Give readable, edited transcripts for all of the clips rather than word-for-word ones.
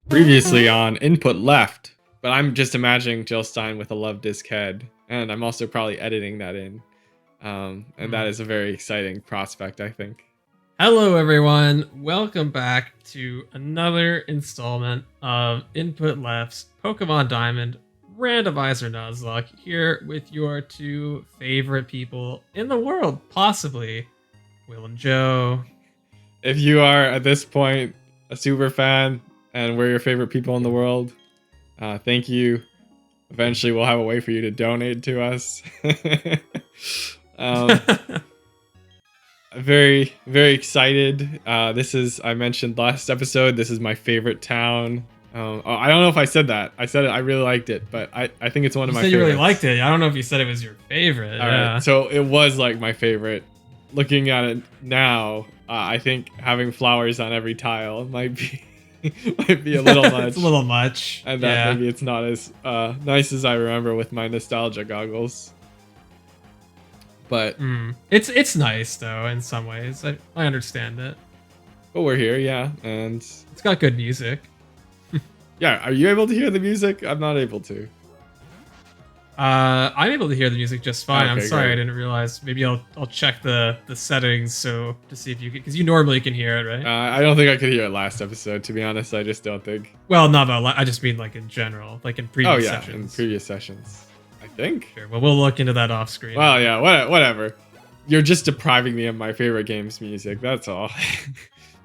Previously on input left, but I'm just imagining Jill Stein with a love disc head, and I'm also probably editing that in. And that is a very exciting prospect, I think. Hello, everyone. Welcome back to another installment of Input Left's Pokemon Diamond Randomizer Nuzlocke, here with your two favorite people in the world, possibly Will and Joe. If you are at this point a super fan and we're your favorite people in the world, thank you. Eventually, we'll have a way for you to donate to us. Very, very excited. This is, I mentioned last episode, this is my favorite town. I don't know if I said that. I said it, I really liked it, but I think it's one of my favorites. You really liked it. I don't know if you said it was your favorite. All right, so it was like my favorite. Looking at it now, I think having flowers on every tile might be a little much. It's a little much. And that maybe it's not as nice as I remember with my nostalgia goggles. But it's nice though in some ways. I understand it. But we're here, yeah, and it's got good music. Yeah, are you able to hear the music? I'm not able to. I'm able to hear the music just fine. Okay, I'm sorry, great. I didn't realize. Maybe I'll check the settings to see if you can, because you normally can hear it, right? I don't think I could hear it last episode. To be honest, I just don't think. Well, not about. I just mean like in general, like in previous sessions. In previous sessions, I think. Sure. Well, we'll look into that off screen. Well, yeah, whatever. You're just depriving me of my favorite game's music. That's all.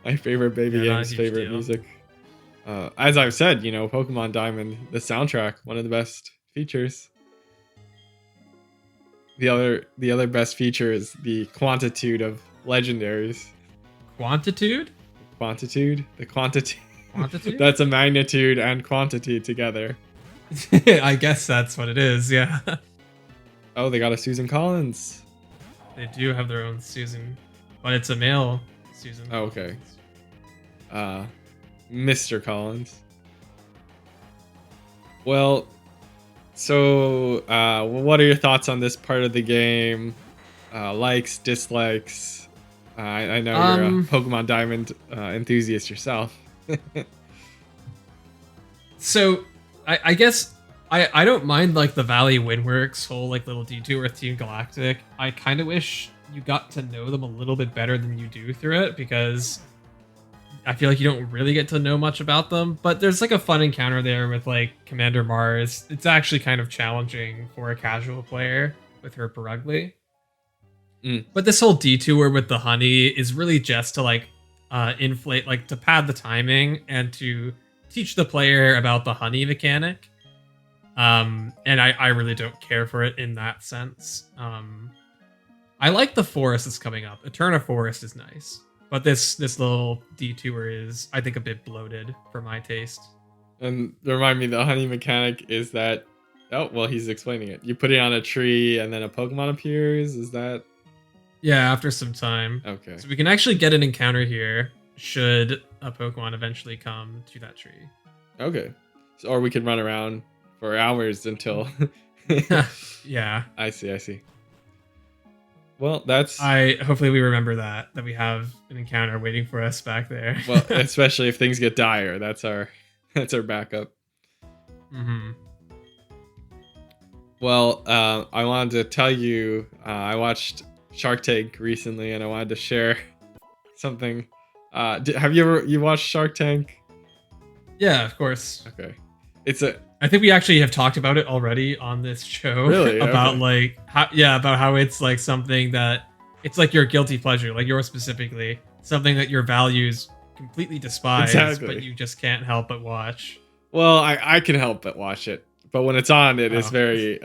My favorite baby game's favorite music. As I've said, you know, Pokemon Diamond, the soundtrack, one of the best features. The other best feature is the quantitude of legendaries. Quantitude? Quantitude? The quantity. Quantitude? That's a magnitude and quantity together. I guess that's what it is, yeah. Oh, they got a Susan Collins. They do have their own Susan, but it's a male Susan. Oh, okay. Mr. Collins. Well, so what are your thoughts on this part of the game? Likes, dislikes? I know you're a Pokemon Diamond enthusiast yourself. So, I guess I don't mind like the Valley Windworks whole like little detour with Team Galactic. I kind of wish you got to know them a little bit better than you do through it, because I feel like you don't really get to know much about them. But there's like a fun encounter there with like Commander Mars. It's actually kind of challenging for a casual player with her Perugly. But this whole detour with the honey is really just to like inflate, like to pad the timing and to teach the player about the honey mechanic. And I really don't care for it in that sense. I like the forest that's coming up. Eterna Forest is nice. But this little detour is, I think, a bit bloated for my taste. And remind me, the honey mechanic is that... Oh, well, he's explaining it. You put it on a tree and then a Pokemon appears? Is that... Yeah, after some time. Okay. So we can actually get an encounter here should a Pokemon eventually come to that tree. Okay. So, or we can run around for hours until... Yeah. I see. Well, that's... Hopefully we remember that we have an encounter waiting for us back there. Well, especially if things get dire, that's our backup. Well, I wanted to tell you, I watched Shark Tank recently, and I wanted to share something. Have you watched Shark Tank? Yeah, of course. Okay. I think we actually have talked about it already on this show. Really? About okay. about how it's like something that it's like your guilty pleasure, like yours specifically, something that your values completely despise, but you just can't help but watch. Well, I can help but watch it, but when it's on, it is very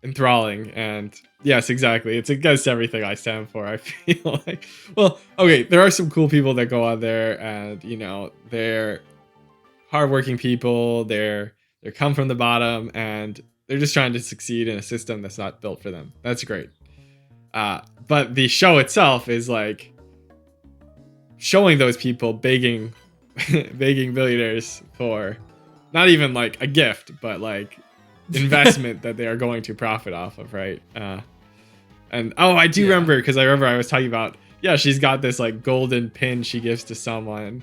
enthralling. And yes, exactly, it's against everything I stand for. I feel like, well, okay, there are some cool people that go on there, and you know, they're hardworking people. They come from the bottom, and they're just trying to succeed in a system that's not built for them. That's great. But the show itself is like showing those people begging billionaires for not even like a gift, but like investment that they are going to profit off of, right? And I do remember, because I remember I was talking about, yeah, she's got this like golden pin she gives to someone,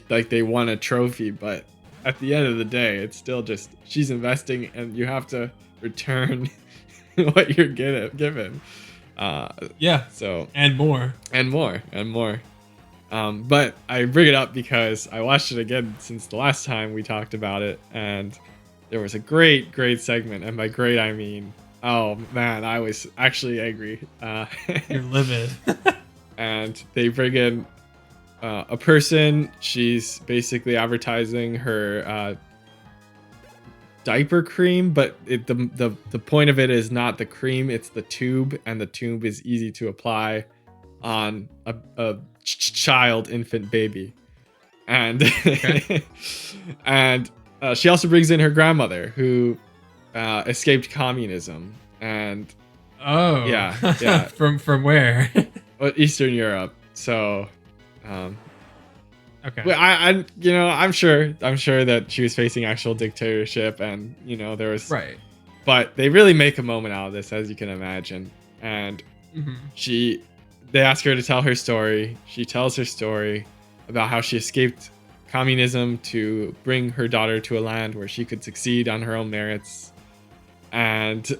like they won a trophy, but at the end of the day, it's still just she's investing, and you have to return what you're given. Yeah. So and more. But I bring it up because I watched it again since the last time we talked about it, and there was a great segment, and by great I mean, oh man, I was actually angry. You're livid. And they bring in a person. She's basically advertising her diaper cream, but the point of it is not the cream, it's the tube, and the tube is easy to apply on a child, infant, baby. And and she also brings in her grandmother, who escaped communism. And yeah from where? Eastern Europe. So okay. well, I'm sure that she was facing actual dictatorship, and there was right. But they really make a moment out of this, as you can imagine. And they ask her to tell her story. She tells her story about how she escaped communism to bring her daughter to a land where she could succeed on her own merits. And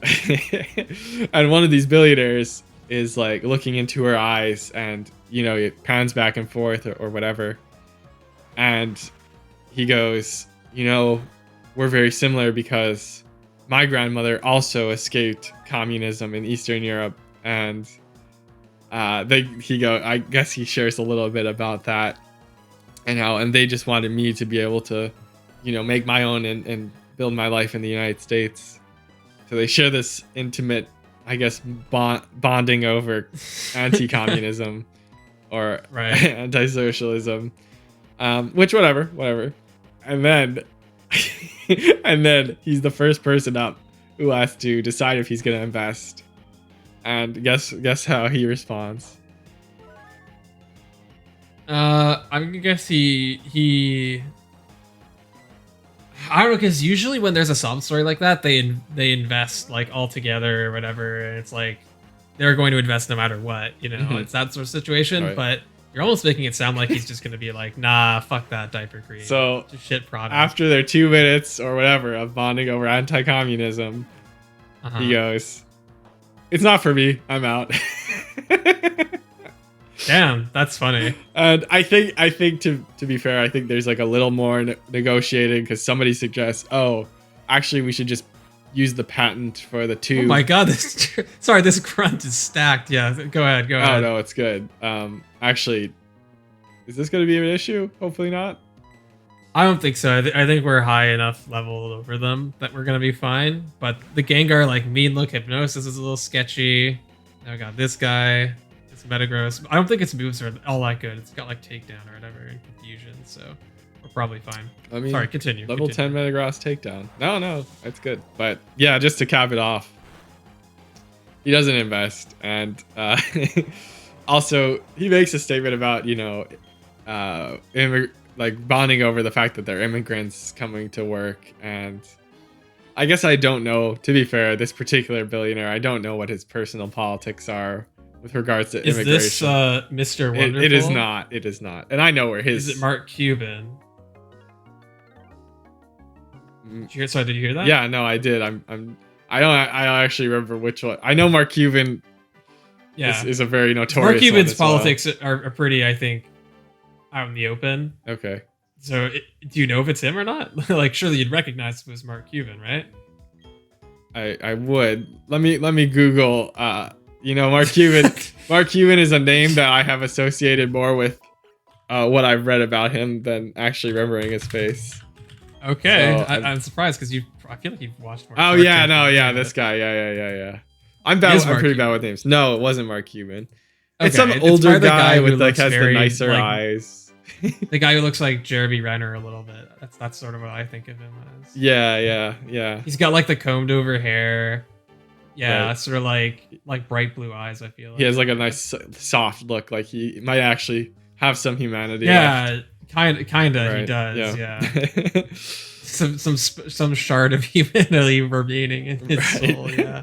and one of these billionaires is like looking into her eyes, and it pans back and forth or whatever. And he goes, we're very similar because my grandmother also escaped communism in Eastern Europe. And I guess he shares a little bit about that, and they just wanted me to be able to, make my own and build my life in the United States. So they share this intimate, I guess, bonding over anti-communism or anti-socialism, which whatever. And then, and then he's the first person up who has to decide if he's going to invest. And guess how he responds. I'm gonna guess he. I don't know, because usually when there's a sob story like that, they invest like all together or whatever, and it's like they're going to invest no matter what, It's that sort of situation. Right. But you're almost making it sound like he's just gonna be like, nah, fuck that diaper cream. So it's a shit product. After their 2 minutes or whatever of bonding over anti-communism, he goes, "It's not for me. I'm out." Damn, that's funny. And I think to be fair, I think there's like a little more negotiating, because somebody suggests, oh, actually we should just use the patent for the tube. Oh my god, this grunt is stacked. Yeah, go ahead. Oh no, it's good. Actually, is this going to be an issue? Hopefully not. I don't think so. I think we're high enough level over them that we're going to be fine. But the Gengar, like, mean look hypnosis is a little sketchy. Now we got this guy. It's Metagross. I don't think its moves are all that good. It's got, like, takedown or whatever and confusion. So we're probably fine. I mean, sorry, continue. Level 10 Metagross takedown. No, that's good. But yeah, just to cap it off, he doesn't invest. And also, he makes a statement about, like bonding over the fact that they're immigrants coming to work. And I guess I don't know, to be fair, this particular billionaire, I don't know what his personal politics are with regards to immigration. Is this Mr. Wonderful? It is not. It is not. And I know where his... Is it Mark Cuban? Sorry, did you hear that? Yeah, no, I did. I don't actually remember which one. I know Mark Cuban is a very notorious Mark Cuban's one politics are pretty, I think, out in the open. Okay. So, do you know if it's him or not? Like, surely you'd recognize it was Mark Cuban, right? I would. Let me Google. Mark Cuban. Mark Cuban is a name that I have associated more with what I've read about him than actually remembering his face. Okay, so, I'm surprised because I feel like you've watched more. Oh yeah, no, yeah, this guy, yeah. I'm pretty bad with names. No, it wasn't Mark Cuban. Okay, it's some older guy with like has the nicer eyes. The guy who looks like Jeremy Renner a little bit. That's sort of what I think of him as. Yeah. He's got like the combed over hair. Yeah, right. Sort of like bright blue eyes. I feel like he has like a nice soft look. Like he might actually have some humanity. Yeah, kinda. Right. He does. Yeah. some shard of humanity remaining in his soul. Yeah.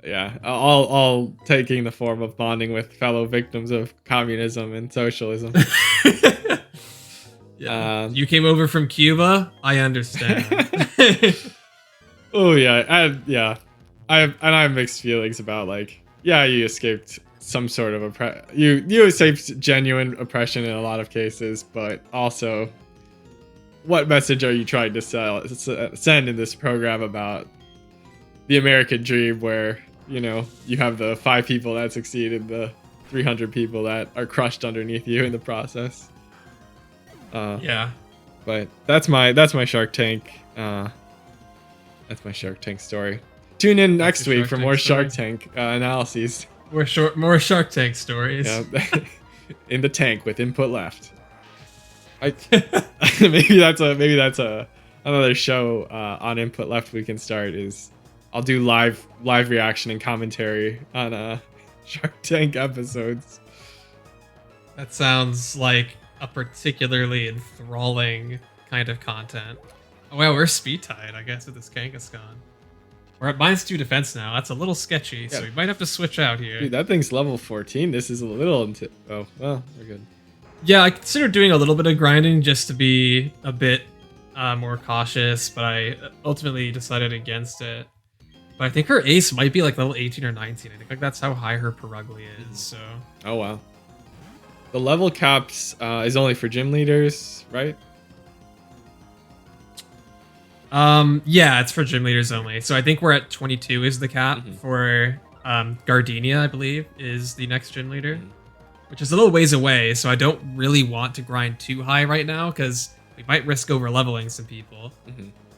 Yeah, all taking the form of bonding with fellow victims of communism and socialism. Yeah. You came over from Cuba? I understand. Oh yeah, I have mixed feelings about like, yeah, you escaped some sort of you escaped genuine oppression in a lot of cases, but also, what message are you trying to send in this program about the American dream, where you have the 5 people that succeed and the 300 people that are crushed underneath you in the process. Yeah. But that's my Shark Tank. That's my Shark Tank story. Tune in next week for more Shark Tank analyses. More Shark Tank stories. Yeah. In the tank with input left. Maybe that's another show on input left we can start. Is I'll do live reaction and commentary on Shark Tank episodes. That sounds like a particularly enthralling kind of content. Oh wow, we're speed tied, I guess, with this Kangaskhan. We're at -2 defense now. That's a little sketchy, so we might have to switch out here. Dude, that thing's level 14. This is a little oh, well, we're good. Yeah, I considered doing a little bit of grinding just to be a bit more cautious, but I ultimately decided against it. But I think her ace might be like level 18 or 19. I think like that's how high her Perugly is, so... Oh, wow. The level caps is only for gym leaders, right? Yeah, it's for gym leaders only. So I think we're at 22 is the cap for Gardenia, I believe, is the next gym leader, which is a little ways away. So I don't really want to grind too high right now because we might risk over leveling some people.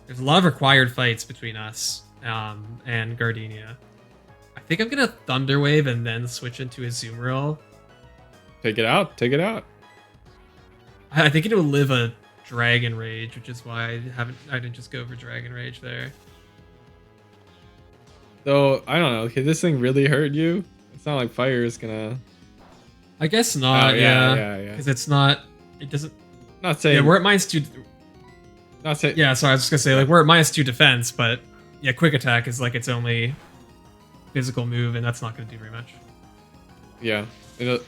There's a lot of required fights between us and Gardenia. I think I'm gonna Thunder Wave and then switch into a Azumarill. Take it out. Take it out. I think it'll live a Dragon Rage, which is why I didn't just go for Dragon Rage there. Though I don't know, could this thing really hurt you? It's not like fire is gonna. I guess not. Yeah. Because it's not. It doesn't. Not saying. Yeah, we're at -2. Not saying. Yeah, so I was just gonna say like we're at -2 defense, but yeah, quick attack is like its only physical move, and that's not gonna do very much. Yeah.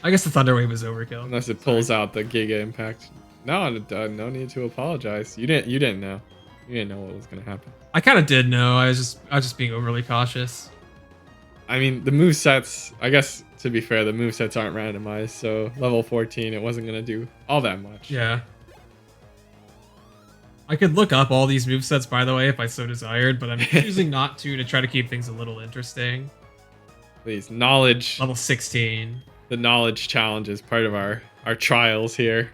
I guess the Thunder Wave is overkill. Unless it pulls out the Giga Impact. No need to apologize. You didn't know. You didn't know what was gonna happen. I kind of did know. I was just being overly cautious. I mean, the movesets, I guess, to be fair, the movesets aren't randomized, so level 14, it wasn't gonna do all that much. Yeah. I could look up all these movesets, by the way, if I so desired, but I'm choosing not to try to keep things a little interesting. Please, knowledge. Level 16. The knowledge challenge is part of our trials here.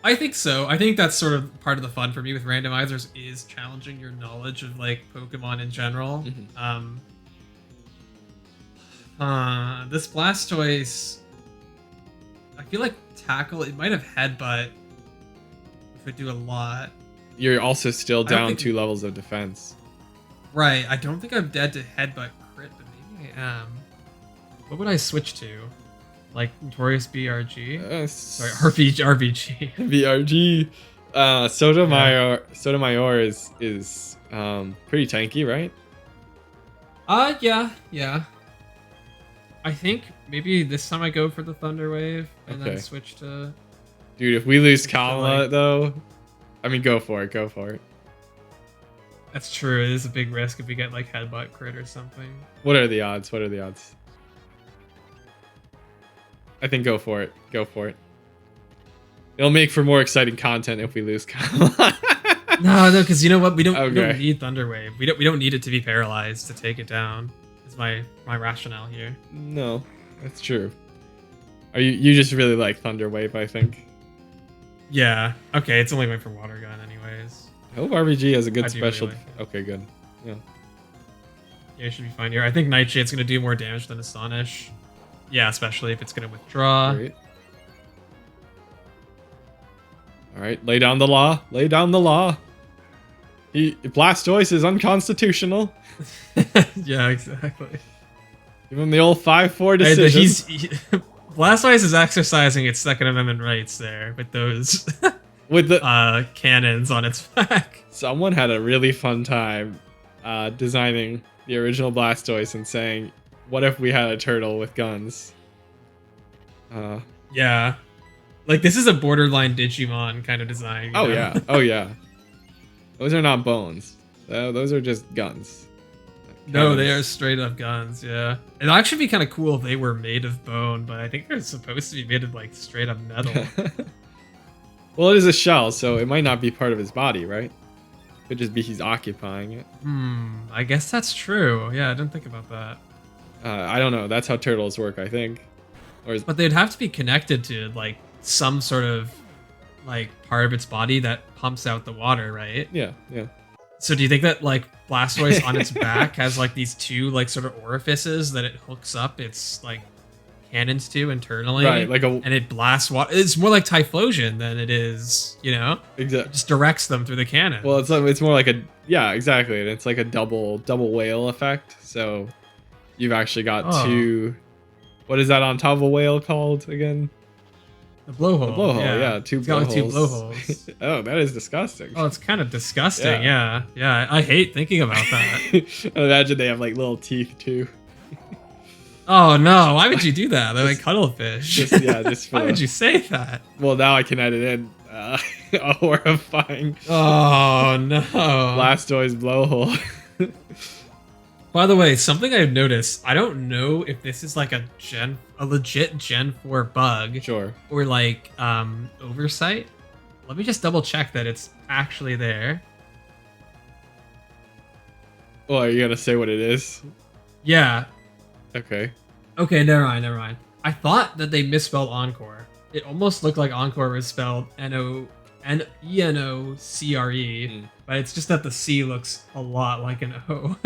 I think so. I think that's sort of part of the fun for me with randomizers is challenging your knowledge of like Pokemon in general. This Blastoise, I feel like tackle. It might have headbutt if it do a lot. You're also still down 2 levels of defense. Right. I don't think I'm dead to headbutt crit, but maybe I am. What would I switch to? Like Notorious BRG? Sorry, RBG. BRG. Sotomayor is pretty tanky, right? Yeah. I think maybe this time I go for the Thunder Wave and then switch to... Dude, if we lose Kamala, though... I mean, go for it. That's true. It is a big risk if we get, like, Headbutt crit or something. What are the odds? I think go for it. It'll make for more exciting content if we lose Kamala. No, because you know what? We don't need Thunder Wave. We don't need it to be paralyzed to take it down. Is my rationale here. No, that's true. You just really like Thunder Wave, I think. Yeah. Okay, it's only went for Water Gun anyways. I hope RBG has a good special. Really like okay, good. Yeah, it should be fine here. I think Nightshade's going to do more damage than Astonish. Yeah, especially if it's going to withdraw. Great. All right, lay down the law. Blastoise is unconstitutional. Yeah, exactly. Give him the old 5-4 decision. Blastoise is exercising its Second Amendment rights there with those with the cannons on its back. Someone had a really fun time designing the original Blastoise and saying, "What if we had a turtle with guns?" Yeah. Like, this is a borderline Digimon kind of design. Oh yeah, oh yeah. Those are not bones. Those are just guns. No, they are straight up guns. Yeah, it'd actually be kind of cool if they were made of bone, but I think they're supposed to be made of like straight up metal. Well, it is a shell, so it might not be part of his body, right? Could just be he's occupying it. I guess that's true. Yeah, I didn't think about that. I don't know. That's how turtles work, I think. But they'd have to be connected to like some sort of like part of its body that pumps out the water, right? Yeah, yeah. So do you think that like Blastoise on its back has like these two like sort of orifices that it hooks up its like cannons to internally? Right, like and it blasts water. It's more like Typhlosion than it is, you know? Exactly. It just directs them through the cannon. Well, it's more like exactly. And it's like a double whale effect. So you've actually got two. What is that on top of a whale called again? The blowhole. The blowhole, yeah. Two it's got like two blowholes. Oh, that is disgusting. Oh, it's kind of disgusting. Yeah. I hate thinking about that. I imagine they have like little teeth too. Oh no! Why would you do that? They're like cuttlefish. Just why would you say that? Well, now I can edit in a horrifying. Oh no! Blastoise blowhole. By the way, something I've noticed, I don't know if this is like a legit Gen 4 bug. Sure. Or like oversight. Let me just double check that it's actually there. Well, are you gonna say what it is? Yeah. Okay. Okay, never mind. I thought that they misspelled Encore. It almost looked like Encore was spelled Enocre, but it's just that the C looks a lot like an O.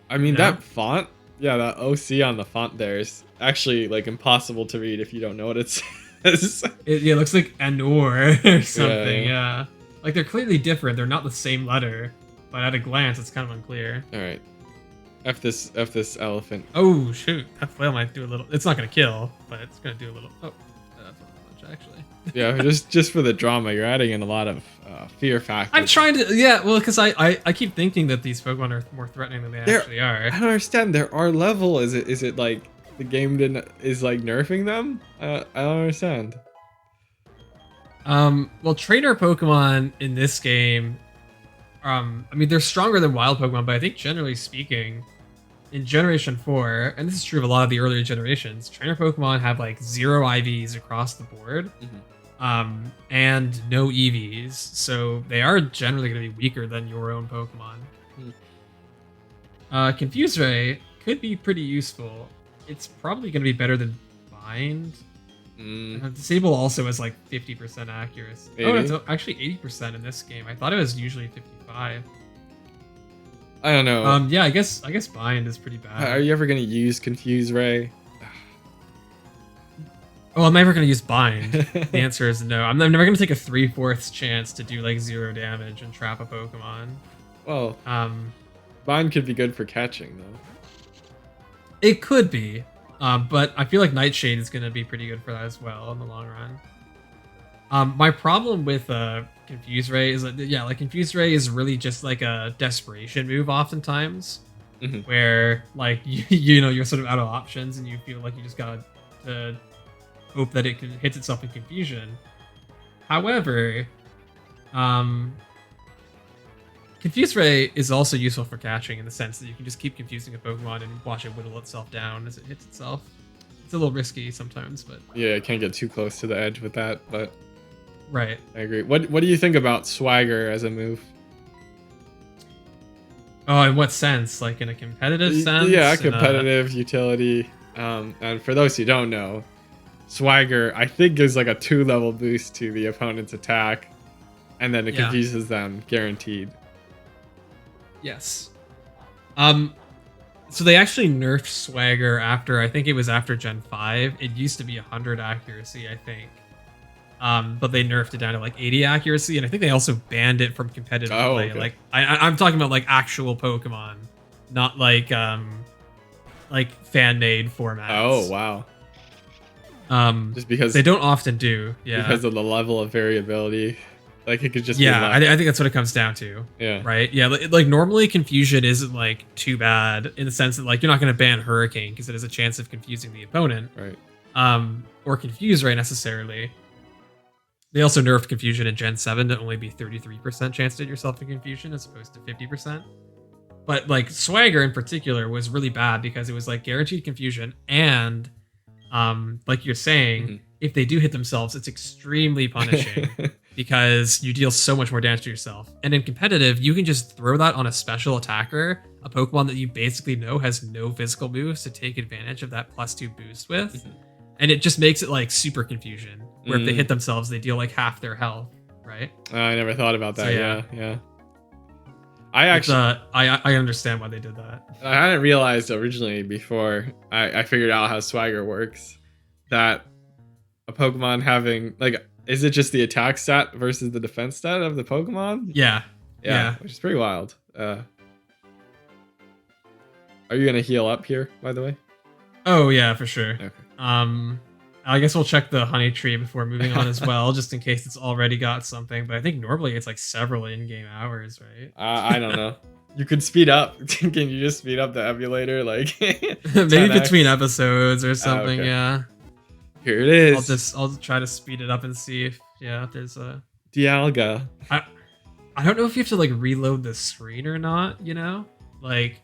I mean, that font, that OC on the font there is actually like impossible to read if you don't know what it says. It looks like Anor or something, yeah. Like, they're clearly different. They're not the same letter, but at a glance, it's kind of unclear. All right. F this elephant. Oh, shoot. That flail might do a little... It's not going to kill, but it's going to do a little... Oh, that's not much, actually. Yeah, just for the drama, you're adding in a lot of fear factors. I'm trying to... Yeah, well, because I keep thinking that these Pokemon are more threatening than they actually are. I don't understand. There are level. Is it like the game is like nerfing them? I don't understand. Well, trainer Pokemon in this game... I mean, they're stronger than wild Pokemon, but I think generally speaking... In Generation 4, and this is true of a lot of the earlier generations, trainer Pokemon have like 0 IVs across the board, and no EVs, so they are generally going to be weaker than your own Pokemon. Confuse Ray could be pretty useful. It's probably going to be better than Bind. Disable also has like 50% accuracy. 80? Oh, it's actually 80% in this game. I thought it was usually 55. I don't know. Yeah, I guess Bind is pretty bad. Are you ever gonna use Confuse Ray? Oh, I'm never gonna use Bind. The answer is no. I'm never gonna take a 3/4 chance to do like 0 damage and trap a Pokemon. Well, Bind could be good for catching though. It could be, but I feel like Nightshade is gonna be pretty good for that as well in the long run. My problem with Confuse Ray is that, like Confuse Ray is really just like a desperation move oftentimes, where like you're sort of out of options and you feel like you just gotta hope that it hits itself in confusion. However, Confuse Ray is also useful for catching in the sense that you can just keep confusing a Pokemon and watch it whittle itself down as it hits itself. It's a little risky sometimes, but yeah, I can't get too close to the edge with that, but. Right. I agree. What do you think about Swagger as a move? Oh, in what sense? Like in a competitive sense? Yeah, competitive utility. And for those who don't know, Swagger, I think, gives like a 2-level boost to the opponent's attack, and then it confuses them, guaranteed. Yes. So they actually nerfed Swagger I think it was after Gen 5. It used to be 100 accuracy, I think. But they nerfed it down to like 80 accuracy, and I think they also banned it from competitive play. Okay. Like I'm talking about like actual Pokemon, not like fan-made formats. Oh wow. Just because they don't often do, because of the level of variability. Like it could just be I think that's what it comes down to. Yeah. Right. Yeah. Like normally confusion isn't like too bad in the sense that like you're not going to ban Hurricane because it has a chance of confusing the opponent. Right. or Confuse Ray necessarily. They also nerfed Confusion in Gen 7 to only be 33% chance to hit yourself in Confusion as opposed to 50%. But like Swagger in particular was really bad because it was like guaranteed Confusion, and like you're saying, if they do hit themselves, it's extremely punishing because you deal so much more damage to yourself. And in competitive, you can just throw that on a special attacker, a Pokemon that you basically know has no physical moves to take advantage of that +2 boost with. And it just makes it like super Confusion, where if they hit themselves, they deal like half their health, right? I never thought about that. So, yeah. I understand why they did that. I hadn't realized originally before I figured out how Swagger works that a Pokemon having like, is it just the attack stat versus the defense stat of the Pokemon? Yeah. Which is pretty wild. Are you gonna heal up here, by the way? Oh yeah, for sure. Okay. I guess we'll check the honey tree before moving on as well, just in case it's already got something. But I think normally it's like several in-game hours, right? I don't know. You could speed up. Can you just speed up the emulator, like maybe 10x? Between episodes or something? Okay. Yeah. Here it is. I'll try to speed it up and see if there's a Dialga. I don't know if you have to like reload the screen or not. You know, like,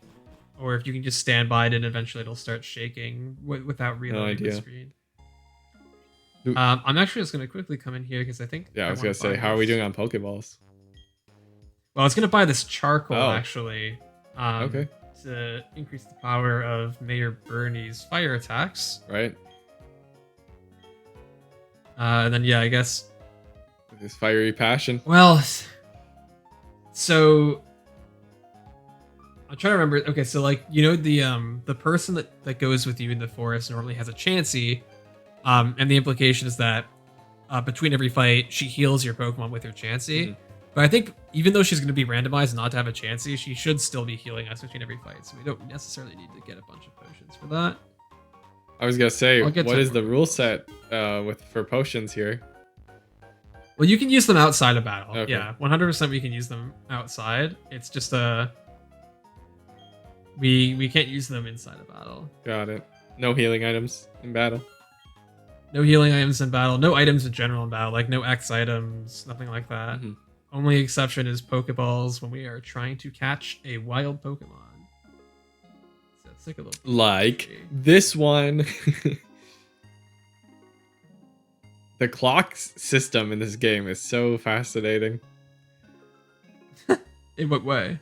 or if you can just stand by it and eventually it'll start shaking without reloading the screen. I'm actually just gonna quickly come in here because I think. Yeah, I was gonna say, how are we doing on Pokeballs? Well, I was gonna buy this charcoal actually. Okay. To increase the power of Mayor Bernie's fire attacks. Right. And then I guess. His fiery passion. Well, so I'm trying to remember. Okay, so like the person that goes with you in the forest normally has a Chansey. And the implication is that between every fight, she heals your Pokemon with her Chansey. But I think even though she's going to be randomized not to have a Chansey, she should still be healing us between every fight. So we don't necessarily need to get a bunch of potions for that. I was going to say, what is the rule set for potions here? Well, you can use them outside of battle. Okay. Yeah, 100% we can use them outside. It's just we can't use them inside of battle. Got it. No healing items in battle. No healing items in battle. No items in general in battle. Like no X items. Nothing like that. Only exception is Pokeballs when we are trying to catch a wild Pokemon. So it's like a little. Like this one. The clock system in this game is so fascinating. In what way?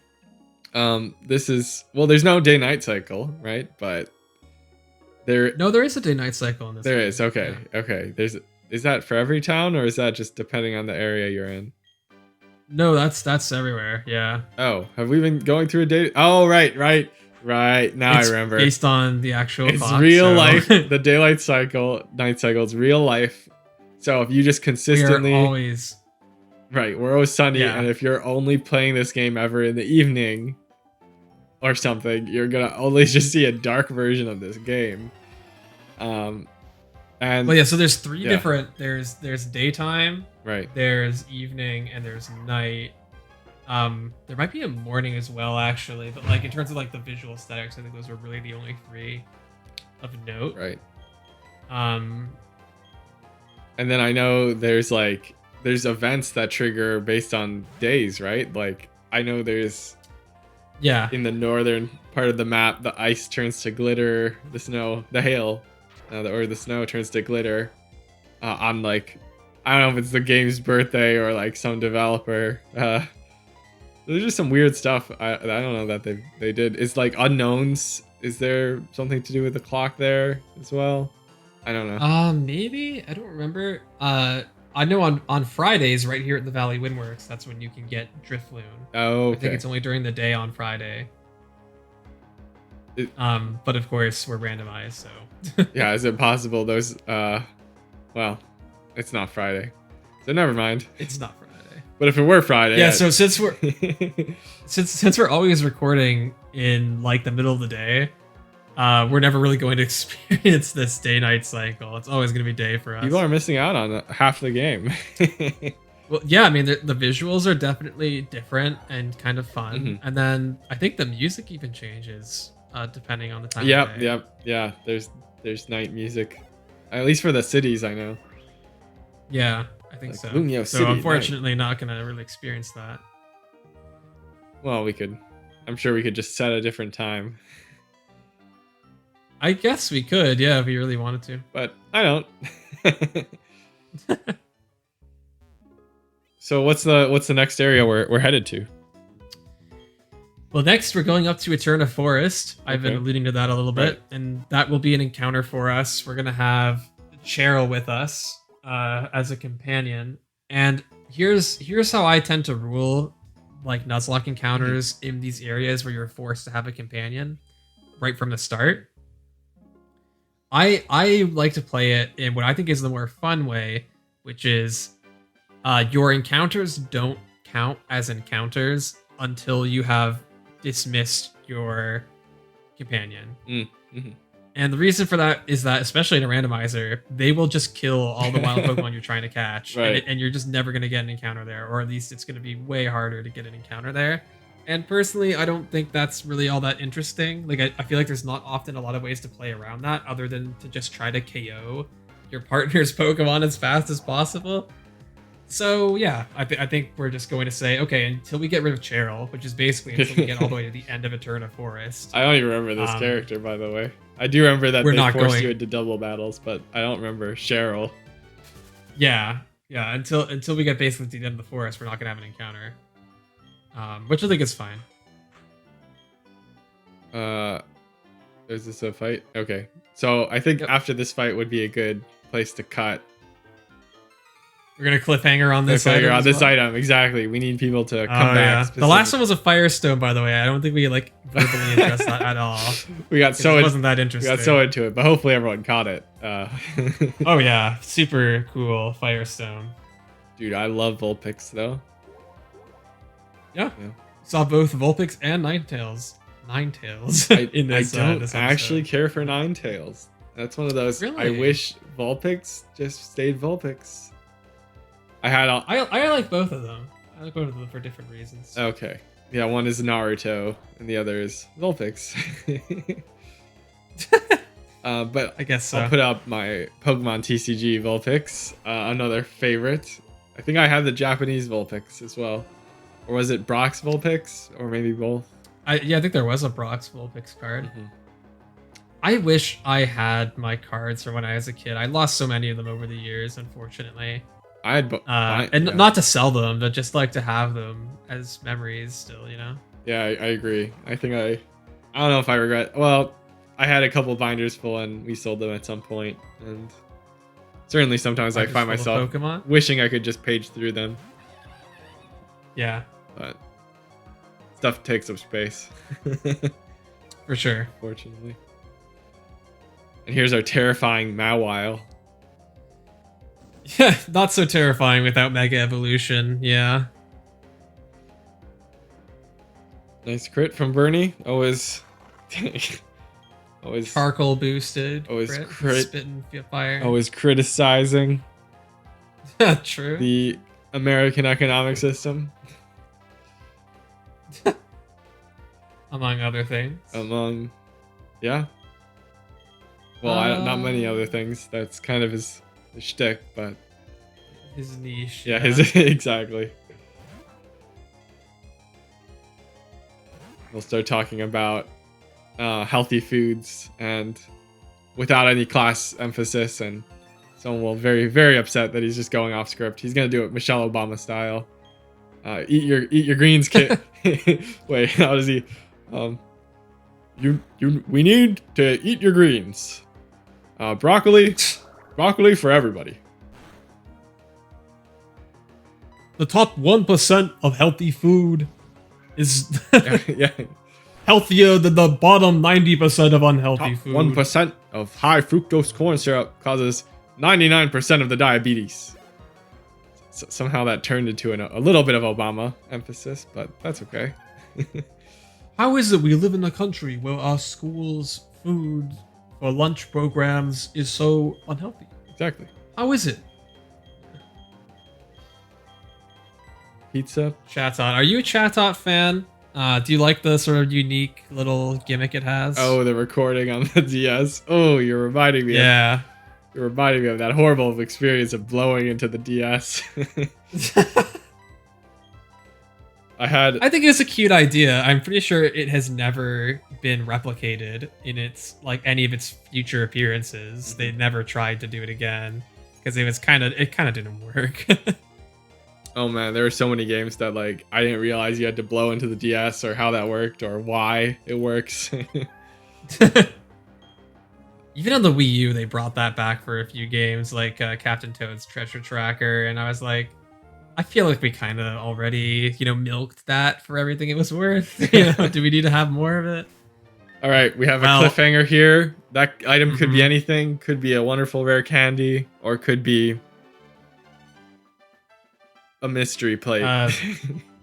This is there's no day-night cycle, right? But there is a day-night cycle in this. There is, okay. Yeah. Okay. Is that for every town or is that just depending on the area you're in? No, that's everywhere. Yeah. Oh, have we been going through a day? Oh, right. Now I remember. Based on the actual It's clock, real life. The daylight cycle, night cycle is real life. So if you just consistently we're always sunny, and if you're only playing this game ever in the evening or something, you're gonna only just see a dark version of this game. So there's three different. There's daytime, right? There's evening, and there's night. There might be a morning as well, actually, but like in terms of like the visual aesthetics, I think those were really the only three of note. Right. And then I know there's events that trigger based on days, right? Like I know there's in the northern part of the map, the ice turns to glitter, the hail, or the snow turns to glitter on like, I don't know if it's the game's birthday or like some developer. There's just some weird stuff I don't know that they did. It's like unknowns. Is there something to do with the clock there as well? I don't know. Maybe. I don't remember. I know on Fridays right here at the Valley Windworks, that's when you can get Drifloon. Oh, okay. I think it's only during the day on Friday. But of course we're randomized, so. Yeah, is it possible those it's not Friday. So never mind. It's not Friday. But if it were Friday. Yeah, so since we're since we're always recording in like the middle of the day, we're never really going to experience this day-night cycle. It's always going to be day for us. People are missing out on half the game. Well, yeah, I mean, the visuals are definitely different and kind of fun. And then I think the music even changes depending on the time of day. Yep. Yeah, there's night music. At least for the cities, I know. Yeah, I think Like so. Luño So City, unfortunately, not gonna really experience that. Well, we could. I'm sure we could just set a different time, I guess we could, yeah, if we really wanted to. but I don't. So what's the next area we're headed to? Well, next we're going up to Eterna Forest. I've been Okay. alluding to that a little bit, Right. and that will be an encounter for us. We're gonna have Cheryl with us as a companion, and here's how I tend to rule like Nuzlocke encounters in these areas where you're forced to have a companion right from the start. I like to play it in what I think is the more fun way, which is your encounters don't count as encounters until you have dismissed your companion. Mm-hmm. And the reason for that is that, especially in a randomizer, they will just kill all the wild Pokemon you're trying to catch, Right. and you're just never going to get an encounter there, or at least it's going to be way harder to get an encounter there. And personally, I don't think that's really all that interesting. Like, I feel like there's not often a lot of ways to play around that other than to just try to KO your partner's Pokemon as fast as possible. So yeah, I think we're just going to say, okay, until we get rid of Cheryl, which is basically until we get all the way to the end of Eterna Forest. I don't even remember this character, by the way. I do remember that we're they not forced going- you into double battles, but I don't remember Cheryl. Yeah. Until we get basically to the end of the forest, we're not gonna have an encounter, which I think is fine. Is this a fight? Okay, so I think Yep. after this fight would be a good place to cut. We're gonna cliffhanger on this Cliffhanger item. on as this well? item, exactly. We need people to come Oh, back. yeah. The last one was a Firestone, by the way. I don't think we like verbally addressed that at all. We got It wasn't that we interesting. got so into it, but hopefully everyone caught it. Oh yeah, super cool Firestone. Dude, I love Vulpix though. Yeah. Yeah. Saw both Vulpix and Ninetales. Ninetales in this. I don't this actually episode. care for Ninetales. That's one of those. I Really? wish Vulpix just stayed Vulpix. I had all. I like both of them. I like both of them for different reasons. Okay. Yeah, one is Naruto and the other is Vulpix. But I guess so. I'll put up my Pokemon TCG Vulpix, another favorite. I think I had the Japanese Vulpix as well. Or was it Brock's Vulpix? Or maybe both? I think there was a Brock's Vulpix card. Mm-hmm. I wish I had my cards from when I was a kid. I lost so many of them over the years, unfortunately. I had And yeah. not to sell them, but just like to have them as memories still, you know? Yeah, I agree. I think I don't know if I regret. Well, I had a couple binders full and we sold them at some point, and certainly sometimes I Binders find full of myself Pokemon? wishing I could just page through them, Yeah, but stuff takes up space, for sure. fortunately. And here's our terrifying Mawile. Yeah, not so terrifying without Mega Evolution, yeah. Nice crit from Bernie. Always, always, Charcoal boosted. Always crit, crit. Spitting fire. always criticizing True. the American economic system, Among other things. among, yeah. Well, not many other things. That's kind of his shtick, but His niche. yeah, his exactly. We'll start talking about healthy foods and without any class emphasis, and someone will very upset that he's just going off script. He's gonna do it Michelle Obama style. Eat your greens, kid. Wait, how does he? We need to eat your greens. Broccoli for everybody. The top 1% of healthy food is Yeah. healthier than the bottom 90% of unhealthy Top food. 1% of high fructose corn syrup causes 99% of the diabetes. So somehow that turned into a little bit of Obama emphasis, but that's okay. How is it we live in a country where our schools' food for lunch programs is so unhealthy? Exactly. How is it? Pizza. Chatot. Are you a Chatot fan? Do you like the sort of unique little gimmick it has? Oh, the recording on the DS. Oh, you're reminding me. yeah. It reminded me of that horrible experience of blowing into the DS. I think it's a cute idea. I'm pretty sure it has never been replicated in its like any of its future appearances. They never tried to do it again because it kind of didn't work. Oh man, there were so many games that like I didn't realize you had to blow into the DS or how that worked or why it works. Even on the Wii U, they brought that back for a few games, like Captain Toad's Treasure Tracker, and I was like, I feel like we kind of already, milked that for everything it was worth. Do we need to have more of it? All right, we have a cliffhanger here. That item could be anything. Could be a wonderful rare candy, or could be a mystery plate.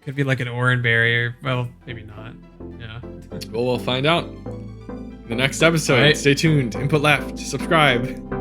Could be like an orange barrier. Well, maybe not. Yeah. Well, we'll find out in the next episode. Right. Stay tuned. Input left. Subscribe.